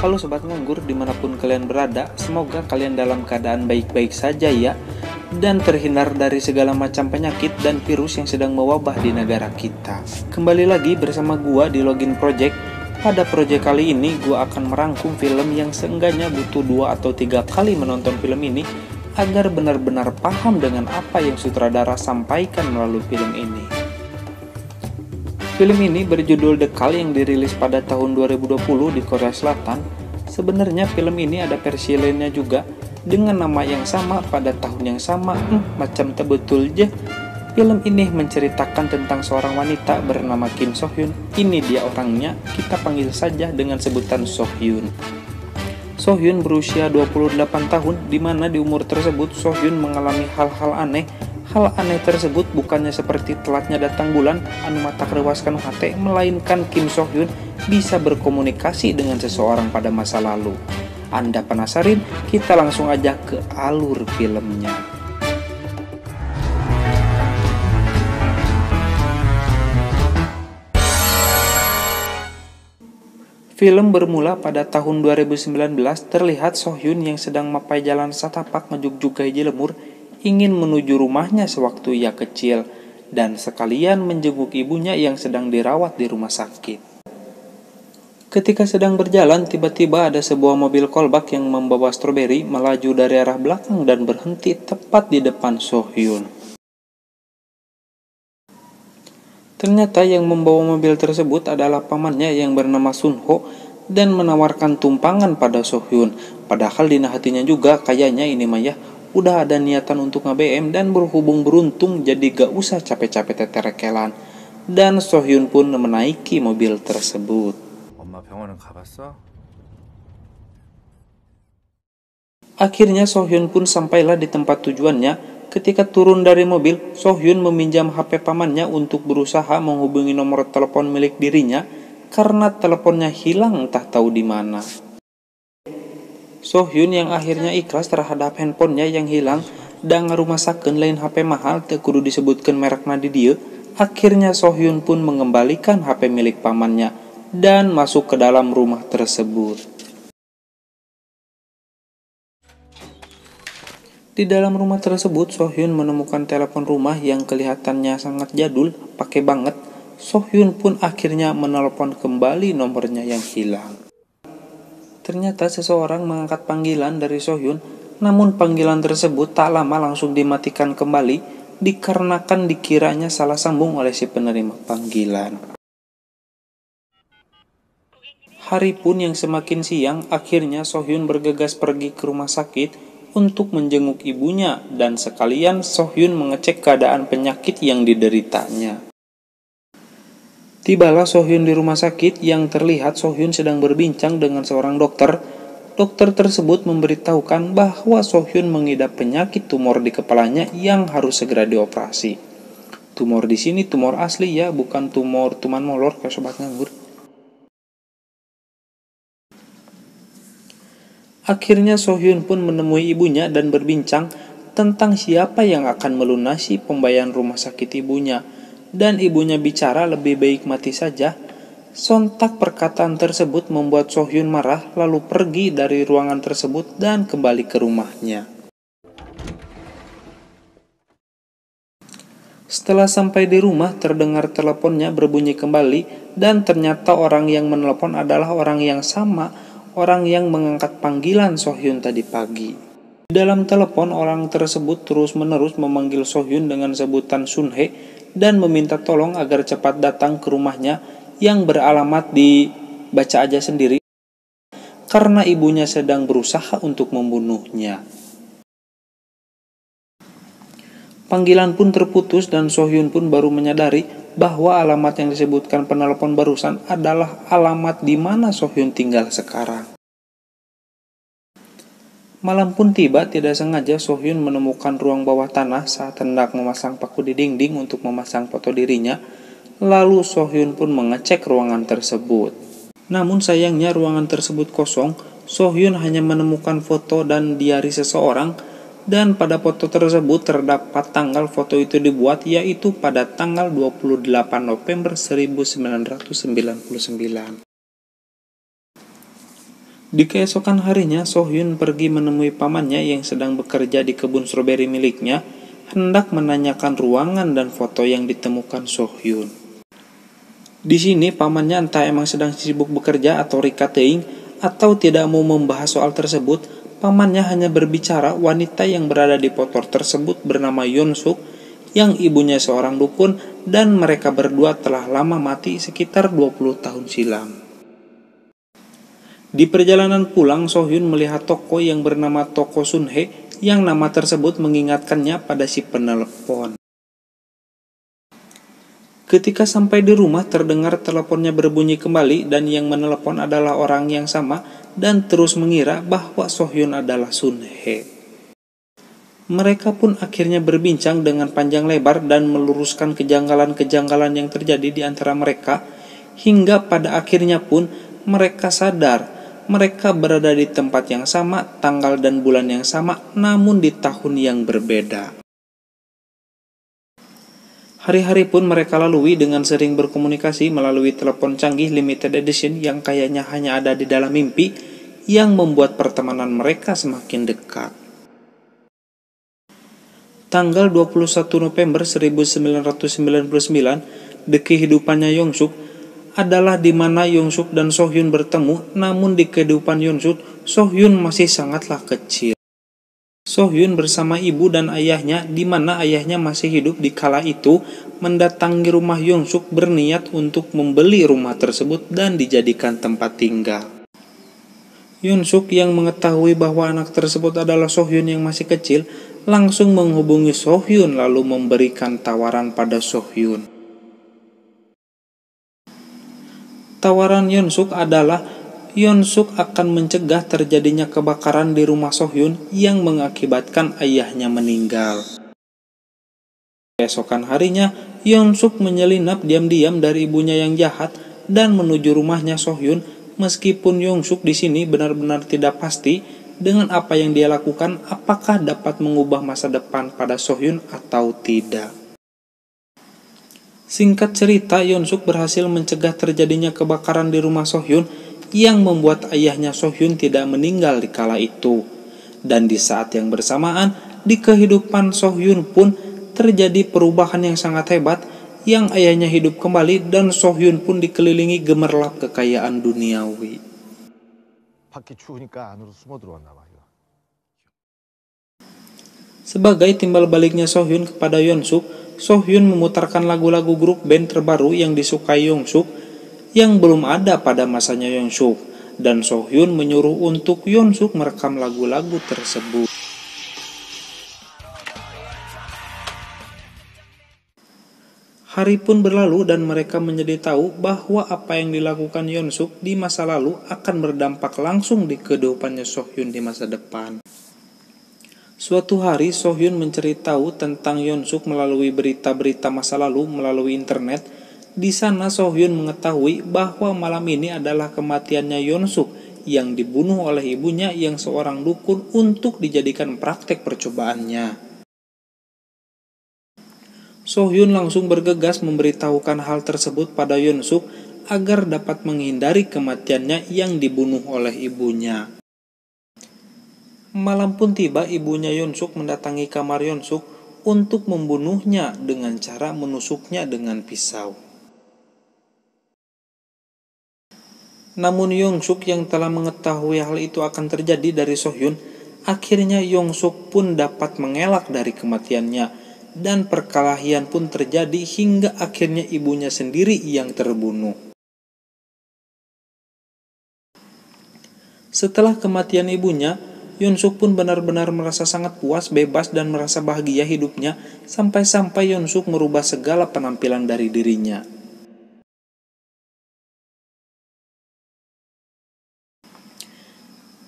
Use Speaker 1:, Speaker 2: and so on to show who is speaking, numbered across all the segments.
Speaker 1: Halo Sobat Nganggur dimanapun kalian berada, semoga kalian dalam keadaan baik-baik saja ya, dan terhindar dari segala macam penyakit dan virus yang sedang mewabah di negara kita. Kembali lagi bersama gua di Login Project. Pada project kali ini gua akan merangkum film yang seenggaknya butuh 2 atau 3 kali menonton film ini agar benar-benar paham dengan apa yang sutradara sampaikan melalui film ini. Film ini berjudul The Call yang dirilis pada tahun 2020 di Korea Selatan. Sebenarnya film ini ada versi lainnya juga dengan nama yang sama pada tahun yang sama. Macam betul je. Film ini menceritakan tentang seorang wanita bernama Kim So Hyun. Ini dia orangnya, kita panggil saja dengan sebutan So Hyun. So Hyun berusia 28 tahun, di mana di umur tersebut So Hyun mengalami hal-hal aneh. Hal aneh tersebut bukannya seperti telatnya datang bulan, anu mata kerewaskan hati, melainkan Kim So Hyun bisa berkomunikasi dengan seseorang pada masa lalu. Anda penasaran? Kita langsung aja ke alur filmnya. Film bermula pada tahun 2019, terlihat So Hyun yang sedang mapai jalan satapak ngejug-jugai lemur ingin menuju rumahnya sewaktu ia kecil dan sekalian menjenguk ibunya yang sedang dirawat di rumah sakit. Ketika sedang berjalan, tiba-tiba ada sebuah mobil kolbak yang membawa stroberi melaju dari arah belakang dan berhenti tepat di depan So Hyun. Ternyata yang membawa mobil tersebut adalah pamannya yang bernama Sun Ho dan menawarkan tumpangan pada So Hyun. Padahal di hatinya juga kayaknya ini mah ya udah ada niatan untuk nge-BM dan berhubung beruntung jadi gak usah capek-capek teterekelan. Dan So Hyun pun menaiki mobil tersebut. Akhirnya So Hyun pun sampailah di tempat tujuannya. Ketika turun dari mobil, So Hyun meminjam HP pamannya untuk berusaha menghubungi nomor telepon milik dirinya karena teleponnya hilang entah tahu di mana. So Hyun yang akhirnya ikhlas terhadap handphonenya yang hilang dan ngarumasakeun lain HP mahal teu kudu disebutkeun merekna di dieu. Akhirnya So Hyun pun mengembalikan HP milik pamannya dan masuk ke dalam rumah tersebut. Di dalam rumah tersebut, So Hyun menemukan telepon rumah yang kelihatannya sangat jadul, pakai banget. So Hyun pun akhirnya menelpon kembali nomornya yang hilang. Ternyata seseorang mengangkat panggilan dari So Hyun, namun panggilan tersebut tak lama langsung dimatikan kembali dikarenakan dikiranya salah sambung oleh si penerima panggilan. Hari pun yang semakin siang, akhirnya So Hyun bergegas pergi ke rumah sakit untuk menjenguk ibunya dan sekalian So Hyun mengecek keadaan penyakit yang dideritanya. Tibalah So Hyun di rumah sakit yang terlihat So Hyun sedang berbincang dengan seorang dokter. Dokter tersebut memberitahukan bahwa So Hyun mengidap penyakit tumor di kepalanya yang harus segera dioperasi. Tumor di sini tumor asli ya, bukan tumor tuman molor kayak Sobat Nganggur. Akhirnya So Hyun pun menemui ibunya dan berbincang tentang siapa yang akan melunasi pembayaran rumah sakit ibunya. Dan ibunya bicara lebih baik mati saja. Sontak perkataan tersebut membuat So Hyun marah lalu pergi dari ruangan tersebut dan kembali ke rumahnya. Setelah sampai di rumah, terdengar teleponnya berbunyi kembali dan ternyata orang yang menelpon adalah orang yang sama, orang yang mengangkat panggilan So Hyun tadi pagi. Di dalam telepon, orang tersebut terus-menerus memanggil So Hyun dengan sebutan Sun He dan meminta tolong agar cepat datang ke rumahnya yang beralamat di baca aja sendiri karena ibunya sedang berusaha untuk membunuhnya. Panggilan pun terputus dan So Hyun pun baru menyadari bahwa alamat yang disebutkan penelpon barusan adalah alamat di mana So Hyun tinggal sekarang. Malam pun tiba, tidak sengaja So Hyun menemukan ruang bawah tanah saat hendak memasang paku di dinding untuk memasang foto dirinya. Lalu So Hyun pun mengecek ruangan tersebut. Namun sayangnya ruangan tersebut kosong. So Hyun hanya menemukan foto dan diari seseorang. Dan pada foto tersebut terdapat tanggal foto itu dibuat, yaitu pada tanggal 28 November 1999. Di keesokan harinya, Sohyun pergi menemui pamannya yang sedang bekerja di kebun stroberi miliknya, hendak menanyakan ruangan dan foto yang ditemukan Sohyun. Di sini pamannya entah emang sedang sibuk bekerja atau rika teuing, atau tidak mau membahas soal tersebut. Pamannya hanya berbicara wanita yang berada di foto tersebut bernama Yeon-suk, yang ibunya seorang dukun, dan mereka berdua telah lama mati sekitar 20 tahun silam. Di perjalanan pulang, Sohyun melihat toko yang bernama Toko Sunhae, yang nama tersebut mengingatkannya pada si penelepon. Ketika sampai di rumah, terdengar teleponnya berbunyi kembali dan yang menelepon adalah orang yang sama dan terus mengira bahwa Sohyun adalah Sunhae. Mereka pun akhirnya berbincang dengan panjang lebar dan meluruskan kejanggalan-kejanggalan yang terjadi di antara mereka, hingga pada akhirnya pun mereka sadar mereka berada di tempat yang sama, tanggal dan bulan yang sama, namun di tahun yang berbeda. Hari-hari pun mereka lalui dengan sering berkomunikasi melalui telepon canggih limited edition yang kayaknya hanya ada di dalam mimpi, yang membuat pertemanan mereka semakin dekat. Tanggal 21 November 1999, di kehidupannya Yeon-suk adalah di mana Yeon-suk dan Sohyun bertemu, namun di kehidupan Yeon-suk, Sohyun masih sangatlah kecil. Sohyun bersama ibu dan ayahnya, di mana ayahnya masih hidup di kala itu, mendatangi rumah Yeon-suk berniat untuk membeli rumah tersebut dan dijadikan tempat tinggal. Yeon-suk yang mengetahui bahwa anak tersebut adalah Sohyun yang masih kecil, langsung menghubungi Sohyun lalu memberikan tawaran pada Sohyun. Tawaran Yeon-suk adalah Yeon-suk akan mencegah terjadinya kebakaran di rumah Sohyun yang mengakibatkan ayahnya meninggal. Keesokan harinya, Yeon-suk menyelinap diam-diam dari ibunya yang jahat dan menuju rumahnya Sohyun, meskipun Yeon-suk di sini benar-benar tidak pasti dengan apa yang dia lakukan, apakah dapat mengubah masa depan pada Sohyun atau tidak. Singkat cerita, Yeon-suk berhasil mencegah terjadinya kebakaran di rumah Sohyun yang membuat ayahnya Sohyun tidak meninggal di kala itu. Dan di saat yang bersamaan, di kehidupan Sohyun pun terjadi perubahan yang sangat hebat, yang ayahnya hidup kembali dan Sohyun pun dikelilingi gemerlap kekayaan duniawi. Sebagai timbal baliknya Sohyun kepada Yeon-suk, Sohyun memutarkan lagu-lagu grup band terbaru yang disukai Yeon-suk yang belum ada pada masanya Yeon-suk, dan Sohyun menyuruh untuk Yeon-suk merekam lagu-lagu tersebut. Hari pun berlalu dan mereka menjadi tahu bahwa apa yang dilakukan Yeon-suk di masa lalu akan berdampak langsung di kehidupannya Sohyun di masa depan. Suatu hari Sohyun mencari tahu tentang Yeon-suk melalui berita-berita masa lalu melalui internet. Di sana Sohyun mengetahui bahwa malam ini adalah kematiannya Yeon-suk yang dibunuh oleh ibunya yang seorang dukun untuk dijadikan praktek percobaannya. Sohyun langsung bergegas memberitahukan hal tersebut pada Yeon-suk agar dapat menghindari kematiannya yang dibunuh oleh ibunya. Malam pun tiba, ibunya Yeon-suk mendatangi kamar Yeon-suk untuk membunuhnya dengan cara menusuknya dengan pisau. Namun Yeon-suk yang telah mengetahui hal itu akan terjadi dari Sohyun, akhirnya Yeon-suk pun dapat mengelak dari kematiannya, dan perkelahian pun terjadi hingga akhirnya ibunya sendiri yang terbunuh. Setelah kematian ibunya, Yeon-suk pun benar-benar merasa sangat puas, bebas, dan merasa bahagia hidupnya, sampai-sampai Yeon-suk merubah segala penampilan dari dirinya.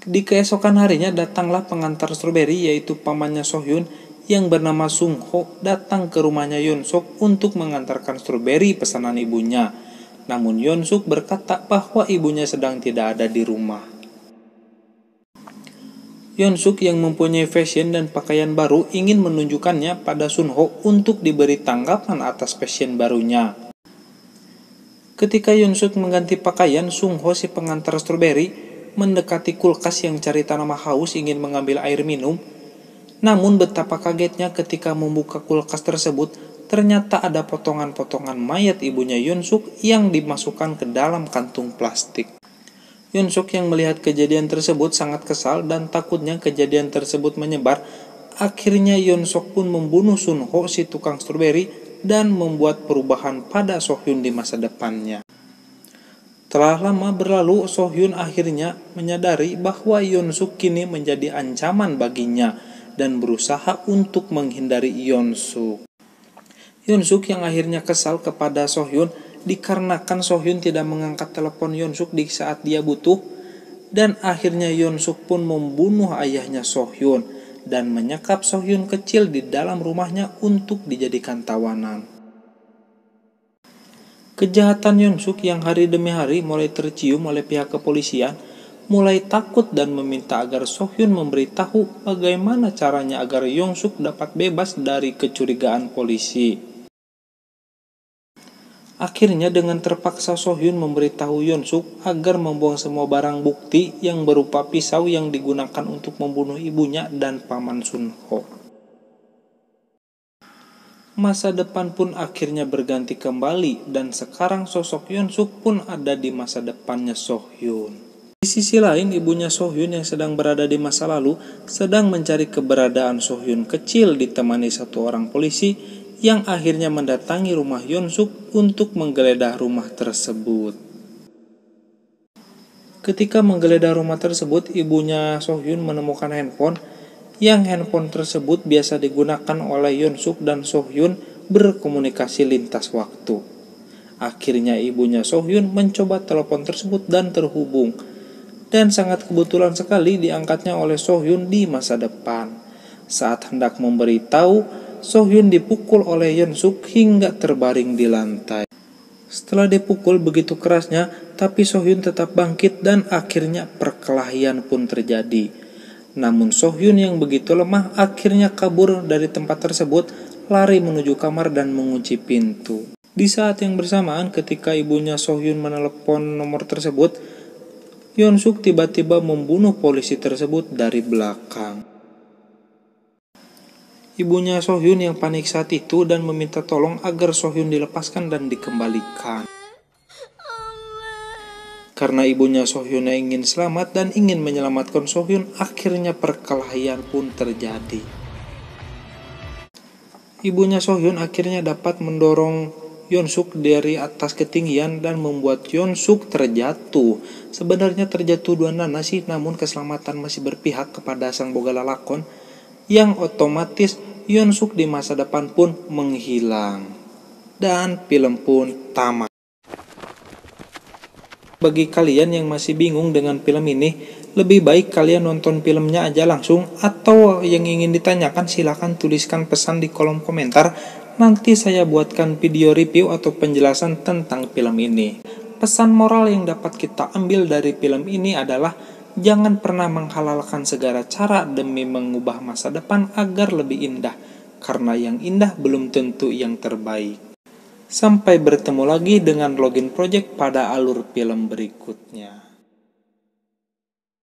Speaker 1: Di keesokan harinya datanglah pengantar stroberi, yaitu pamannya Sohyun yang bernama Sung-ho, datang ke rumahnya Yeon-suk untuk mengantarkan stroberi pesanan ibunya. Namun Yeon-suk berkata bahwa ibunya sedang tidak ada di rumah. Yeon-suk yang mempunyai fashion dan pakaian baru ingin menunjukkannya pada Sun-ho untuk diberi tanggapan atas fashion barunya. Ketika Yeon-suk mengganti pakaian, Sung-ho si pengantar stroberi mendekati kulkas yang cari tanaman haus ingin mengambil air minum. Namun betapa kagetnya ketika membuka kulkas tersebut, ternyata ada potongan-potongan mayat ibunya Yoon-suk yang dimasukkan ke dalam kantung plastik. Yoon-suk yang melihat kejadian tersebut sangat kesal dan takutnya kejadian tersebut menyebar. Akhirnya Yoon-suk pun membunuh Sun-ho si tukang stroberi dan membuat perubahan pada So-hyun di masa depannya. Setelah lama berlalu, So-hyun akhirnya menyadari bahwa Yoon-suk kini menjadi ancaman baginya dan berusaha untuk menghindari Yoon-suk. Yoon-suk yang akhirnya kesal kepada So-hyun dikarenakan So-hyun tidak mengangkat telepon Yoon-suk di saat dia butuh, dan akhirnya Yoon-suk pun membunuh ayahnya So-hyun dan menyekap So-hyun kecil di dalam rumahnya untuk dijadikan tawanan. Kejahatan Yoon-suk yang hari demi hari mulai tercium oleh pihak kepolisian mulai takut dan meminta agar So-hyun memberitahu bagaimana caranya agar Yoon-suk dapat bebas dari kecurigaan polisi. Akhirnya dengan terpaksa So-hyun memberitahu Yoon-suk agar membuang semua barang bukti yang berupa pisau yang digunakan untuk membunuh ibunya dan paman Sun-ho. Masa depan pun akhirnya berganti kembali dan sekarang sosok Yoon-suk pun ada di masa depannya So-hyun. Di sisi lain, ibunya So-hyun yang sedang berada di masa lalu sedang mencari keberadaan So-hyun kecil ditemani satu orang polisi yang akhirnya mendatangi rumah Yoon-suk untuk menggeledah rumah tersebut. Ketika menggeledah rumah tersebut, ibunya So-hyun menemukan handphone tersebut biasa digunakan oleh Yoon-suk dan So-hyun berkomunikasi lintas waktu. Akhirnya ibunya So-hyun mencoba telepon tersebut dan terhubung, dan sangat kebetulan sekali diangkatnya oleh So-hyun di masa depan. Saat hendak memberitahu, So-hyun dipukul oleh Yoon-suk hingga terbaring di lantai. Setelah dipukul begitu kerasnya, tapi So-hyun tetap bangkit dan akhirnya perkelahian pun terjadi. Namun So-hyun yang begitu lemah akhirnya kabur dari tempat tersebut, lari menuju kamar dan mengunci pintu. Di saat yang bersamaan ketika ibunya So-hyun menelepon nomor tersebut, Yoon-suk tiba-tiba membunuh polisi tersebut dari belakang. Ibunya So-hyun yang panik saat itu dan meminta tolong agar So-hyun dilepaskan dan dikembalikan. Karena ibunya So-hyun ingin selamat dan ingin menyelamatkan So-hyun, akhirnya perkelahian pun terjadi. Ibunya So-hyun akhirnya dapat mendorong Yoon-suk dari atas ketinggian dan membuat Yoon-suk terjatuh. Sebenarnya terjatuh dua nana sih, namun keselamatan masih berpihak kepada sang boga lalakon, yang otomatis Yoon-suk di masa depan pun menghilang. Dan film pun tamat. Bagi kalian yang masih bingung dengan film ini, lebih baik kalian nonton filmnya aja langsung, atau yang ingin ditanyakan silahkan tuliskan pesan di kolom komentar. Nanti saya buatkan video review atau penjelasan tentang film ini. Pesan moral yang dapat kita ambil dari film ini adalah jangan pernah menghalalkan segala cara demi mengubah masa depan agar lebih indah, karena yang indah belum tentu yang terbaik. Sampai bertemu lagi dengan Login Project pada alur film berikutnya.